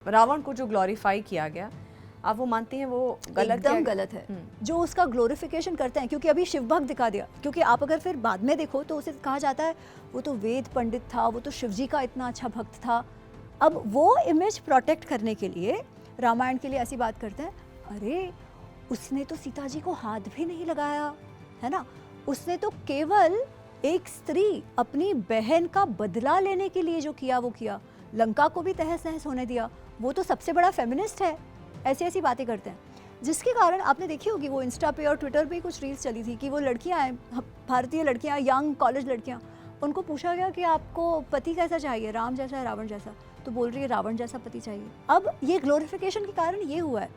रावण को जो ग्लोरीफाई किया गया, आप वो मानती हैं वो गलत एकदम गलत है। जो उसका ग्लोरिफिकेशन करते हैं, क्योंकि अभी शिव भक्त दिखा दिया, क्योंकि आप अगर फिर बाद में देखो तो उसे कहा जाता है वो तो वेद पंडित था, वो तो शिव जी का इतना अच्छा भक्त था। अब वो इमेज प्रोटेक्ट करने के लिए रामायण के लिए ऐसी बात करते हैं, अरे उसने तो सीता जी को हाथ भी नहीं लगाया है ना, उसने तो केवल एक स्त्री अपनी बहन का बदला लेने के लिए जो किया वो किया, लंका को भी तहस नहस होने दिया, वो तो सबसे बड़ा फेमिनिस्ट है। ऐसी ऐसी बातें करते हैं, जिसके कारण आपने देखी होगी वो इंस्टा पे और ट्विटर पे कुछ रील्स चली थी कि वो लड़कियां हैं, भारतीय लड़कियां, यंग कॉलेज लड़कियां, उनको पूछा गया कि आपको पति कैसा चाहिए, राम जैसा है रावण जैसा, तो बोल रही है रावण जैसा पति चाहिए। अब ये ग्लोरिफिकेशन के कारण ये हुआ है,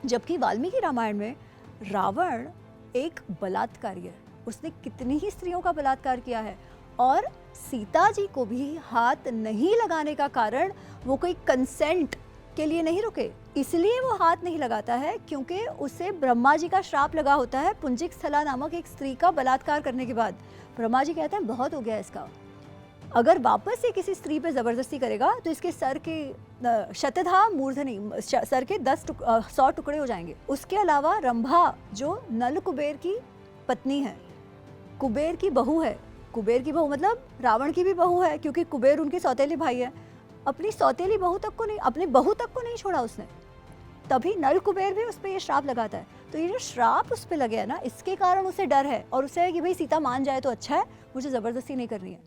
जबकि वाल्मीकि रामायण में रावण एक बलात्कारी है, उसने कितनी ही स्त्रियों का बलात्कार किया है, और सीता जी को भी हाथ नहीं लगाने का कारण वो कोई कंसेंट के लिए नहीं रुके, इसलिए वो हाथ नहीं लगाता है क्योंकि उसे ब्रह्मा जी का श्राप लगा होता है पुंजिक स्थला नामक एक स्त्री का बलात्कार करने के बाद। ब्रह्मा जी कहते हैं बहुत हो गया इसका, अगर वापस से किसी स्त्री पे जबरदस्ती करेगा तो इसके सर के शतधा मूर्धनी, सर के 100 टुकड़े हो जाएंगे। उसके अलावा रंभा जो नल कुबेर की पत्नी है, कुबेर की बहू है, कुबेर की बहू मतलब रावण की भी बहू है, क्योंकि कुबेर उनके सौतेले भाई है, अपनी सौतेली बहू तक को नहीं, अपने बहू तक को नहीं छोड़ा उसने, तभी नल कुबेर भी उस पर ये श्राप लगाता है। तो ये जो श्राप उस पर लगे है ना, इसके कारण उसे डर है, और उसे है कि भाई सीता मान जाए तो अच्छा है, मुझे जबरदस्ती नहीं करनी है।